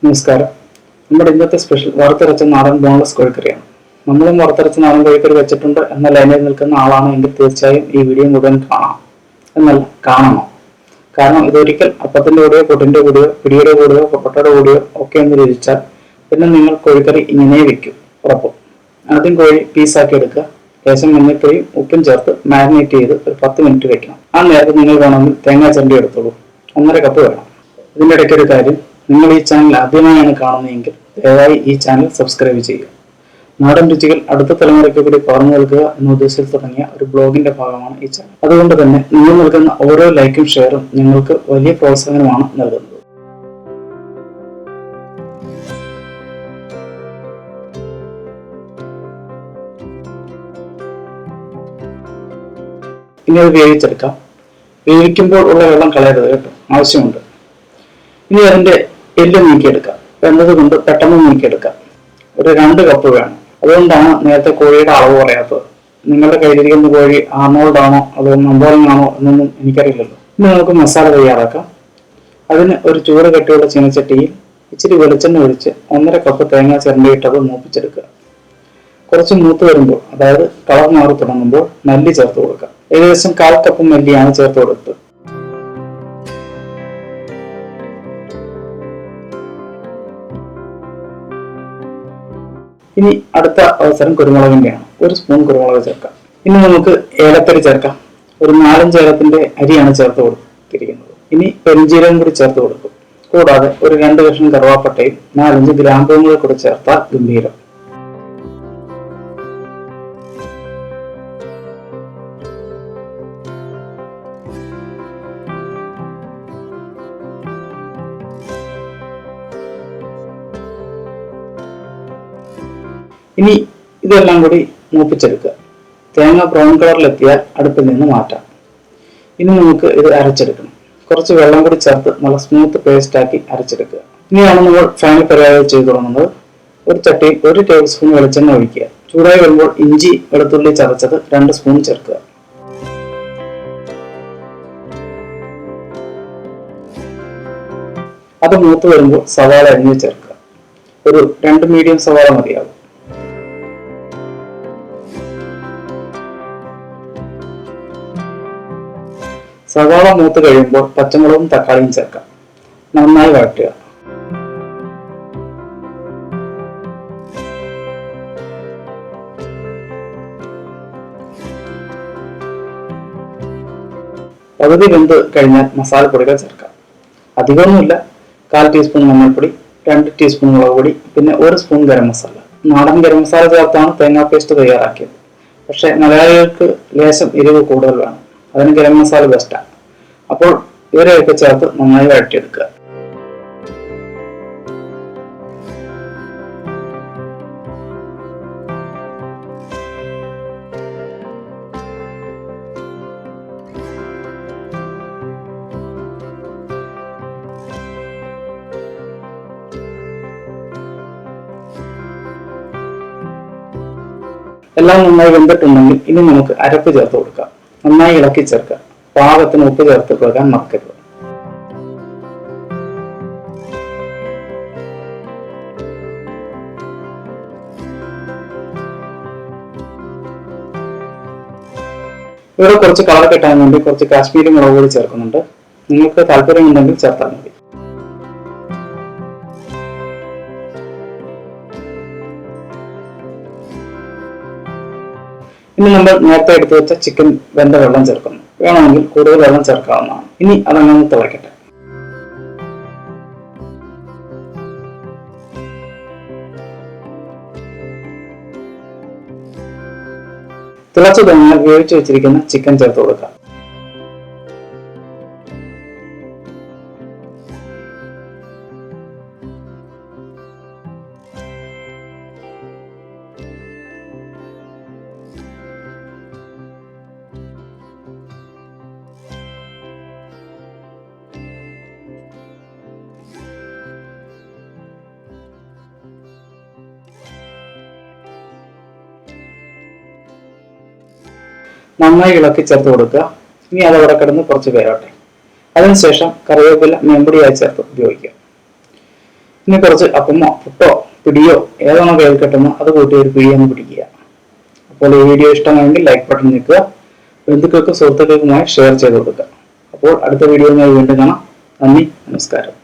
നമസ്കാരം. നമ്മുടെ ഇന്നത്തെ സ്പെഷ്യൽ വറുത്തരച്ച നാടൻ ബോൺലെസ് കോഴിക്കറിയാണ്. നമ്മളും വറുത്തരച്ച നാടൻ കോഴിക്കറി വെച്ചിട്ടുണ്ട് എന്ന ലൈനിൽ നിൽക്കുന്ന ആളാണ് എങ്കിൽ തീർച്ചയായും ഈ വീഡിയോ മുഴുവൻ കാണണം. കാരണം ഇതൊരിക്കൽ അപ്പത്തിന്റെ കൂടെയോ പുട്ടിന്റെ കൂടെയോ പിടിയുടെ കൂടെയോ പൊട്ടയുടെ കൂടെയോ ഒക്കെ ഒന്ന് രുചിച്ചാൽ പിന്നെ നിങ്ങൾ കോഴിക്കറി ഇങ്ങനെ വെക്കും ഉറപ്പും. ആദ്യം കോഴി പീസാക്കി എടുക്കുക. ലേശം മഞ്ഞൾപ്പൊടിയും ഉപ്പും ചേർത്ത് മാരിനേറ്റ് ചെയ്ത് ഒരു 10 മിനിറ്റ് വെക്കണം. ആ നേരത്തെ നിങ്ങൾ വേണമെങ്കിൽ തേങ്ങാ ചരണ്ടി എടുത്തോളൂ. 1.5 കപ്പ് വേണം. ഇതിൻ്റെ ഇടയ്ക്ക് ഒരു കാര്യം, നിങ്ങൾ ഈ ചാനൽ ആദ്യമായാണ് കാണുന്നതെങ്കിൽ ദയവായി ഈ ചാനൽ സബ്സ്ക്രൈബ് ചെയ്യുക. നാടൻ രുചികൾ അടുത്ത തലമുറയ്ക്ക് കൂടി പകർന്നു നൽകുക എന്ന ഉദ്ദേശത്തിൽ തുടങ്ങിയ ഒരു ബ്ലോഗിന്റെ ഭാഗമാണ് ഈ ചാനൽ. അതുകൊണ്ട് തന്നെ നിങ്ങൾ നൽകുന്ന ഓരോ ലൈക്കും ഷെയറും ഞങ്ങൾക്ക് വലിയ പ്രോത്സാഹനമാണ് നൽകുന്നത്. ഇനി അത് വേവിച്ചെടുക്കാം. വേവിക്കുമ്പോൾ ഉള്ള വെള്ളം കളയരുത് കേട്ടോ, ആവശ്യമുണ്ട്. ഇനി അതിന്റെ എല്ല് നീക്കിയെടുക്കാം. എന്നതുകൊണ്ട് പെട്ടെന്ന് നീക്കിയെടുക്കാം. ഒരു 2 കപ്പ് വേണം. അതുകൊണ്ടാണ് നേരത്തെ കോഴിയുടെ അളവ് പറയാത്തത്. നിങ്ങളുടെ കയ്യിലിരിക്കുന്ന കോഴി ആർണോൾഡ് ആണോ അതോ നമ്പോളിംഗ് ആണോ എന്നൊന്നും എനിക്കറിയില്ലല്ലോ. ഇനി നമുക്ക് മസാല തയ്യാറാക്കാം. അതിന് ഒരു ചൂട് കട്ടിയുള്ള ചീനച്ചട്ടിയിൽ ഇച്ചിരി വെളിച്ചെണ്ണ ഒഴിച്ച് 1.5 കപ്പ് തേങ്ങ ചിരണ്ടിയിട്ടത് മൂപ്പിച്ചെടുക്കുക. കുറച്ച് മൂത്ത് വരുമ്പോൾ, അതായത് കളർ മാറി തുടങ്ങുമ്പോൾ മല്ലി ചേർത്ത് കൊടുക്കുക. ഏകദേശം 1/4 കപ്പ് മല്ലിയാണ് ചേർത്ത് കൊടുത്തത്. ഇനി അടുത്ത അവസരം കുരുമുളകിന്റെയാണ്. 1 സ്പൂൺ കുരുമുളക് ചേർക്കാം. ഇനി നമുക്ക് ഏലക്കരി ചേർക്കാം. ഒരു 4-5 ഏലത്തിന്റെ അരിയാണ് ചേർത്ത് കൊടുത്തിരിക്കുന്നത്. ഇനി പെരുംജീരകം കൂടി ചേർത്ത് കൊടുക്കും. കൂടാതെ ഒരു 2 കഷ്ണം കറുവാപ്പട്ടയും 4-5 ഗ്രാമ്പും കൂടി കൂടി ചേർത്താൽ ഗംഭീരം. ഇനി ഇതെല്ലാം കൂടി മൂപ്പിച്ചെടുക്കുക. തേങ്ങ ബ്രൗൺ കളറിലെത്തിയാൽ അടുപ്പിൽ നിന്ന് മാറ്റാം. ഇനി നമുക്ക് ഇത് അരച്ചെടുക്കണം. കുറച്ച് വെള്ളം കൂടി ചേർത്ത് നല്ല സ്മൂത്ത് പേസ്റ്റ് ആക്കി അരച്ചെടുക്കുക. ഇനിയാണ് നമ്മൾ ഫൈനൽ പരിപാടി ചെയ്തു തുടങ്ങുന്നത്. ഒരു ചട്ടിയിൽ 1 ടേബിൾ സ്പൂൺ വെളിച്ചെണ്ണ ഒഴിക്കുക. ചൂടായി വരുമ്പോൾ ഇഞ്ചി വെളുത്തുള്ളി ചതച്ചത് 2 സ്പൂൺ ചേർക്കുക. അത് മൂത്ത് വരുമ്പോൾ സവാള അരിഞ്ഞ് ചേർക്കുക. ഒരു 2 മീഡിയം സവാള മതിയാകും. സവാള മൂത്ത് കഴിയുമ്പോൾ പച്ചമുളകും തക്കാളിയും ചേർക്കാം. നന്നായി വഴറ്റുക. പകുതി വെന്ത് കഴിഞ്ഞാൽ മസാലപ്പൊടികൾ ചേർക്കാം. അധികമൊന്നുമില്ല. 1/4 ടീസ്പൂൺ മഞ്ഞൾപ്പൊടി, 2 ടീസ്പൂൺ മുളക് പൊടി, പിന്നെ 1 സ്പൂൺ ഗരം മസാല. നാടൻ ഗരം മസാല ചേർത്താണ് തേങ്ങാ പേസ്റ്റ് തയ്യാറാക്കിയത്. പക്ഷെ മലയാളികൾക്ക് ലേശം എരിവ് കൂടുതൽ വേണം. അതിന് ഗരം മസാല ബെസ്റ്റാണ്. അപ്പോൾ ഇവരെയൊക്കെ ചേർത്ത് നന്നായി വഴറ്റിയെടുക്കുക. എല്ലാം നന്നായി വെന്തിട്ടുണ്ടെങ്കിൽ ഇനി നമുക്ക് അരപ്പ് ചേർത്ത് കൊടുക്കാം. നന്നായി ഇളക്കി ചേർക്കുക. പാകത്തിന് ഉപ്പ് ചേർത്ത് കൊടുക്കാൻ മറക്കരുത്. ഇവിടെ കുറച്ച് കളർ കിട്ടാൻ വേണ്ടി കുറച്ച് കാശ്മീരി മുളക് പൊടി ചേർക്കുന്നുണ്ട്. നിങ്ങൾക്ക് താല്പര്യമുണ്ടെങ്കിൽ ചേർത്താൽ മതി. ഇനി നമ്മൾ നേരത്തെ എടുത്തു വെച്ച ചിക്കൻ വെന്ത വെള്ളം ചേർക്കുന്നു. വേണമെങ്കിൽ കൂടുതൽ വെള്ളം ചേർക്കാവുന്നതാണ്. ഇനി അതങ്ങനെ തിളക്കട്ടെ. തിളച്ചു കഴിഞ്ഞാൽ വേവിച്ചു വെച്ചിരിക്കുന്ന ചിക്കൻ ചേർത്ത് കൊടുക്കാം. നന്നായി ഇളക്കി ചേർത്ത് കൊടുക്കുക. ഇനി അത് അവിടെ കിടന്ന് കുറച്ച് വേവട്ടെ. അതിനുശേഷം കറിവേപ്പില മെമ്പൊടിയായി ചേർത്ത് ഉപയോഗിക്കുക. ഇനി കുറച്ച് അപ്പമോ പുട്ടോ പിടിയോ ഏതാണോ കയ്യിൽ കിട്ടുന്നോ അത് കൂട്ടി ഒരു പിടി ഒന്ന് പിടിക്കുക. അപ്പോൾ ഈ വീഡിയോ ഇഷ്ടമായെങ്കിൽ ലൈക്ക് ബട്ടൺ നിൽക്കുക, ബന്ധുക്കൾക്കും സുഹൃത്തുക്കൾക്കുമായി ഷെയർ ചെയ്ത് കൊടുക്കുക. അപ്പോൾ അടുത്ത വീഡിയോയുമായി വീണ്ടും കാണാം. നന്ദി, നമസ്കാരം.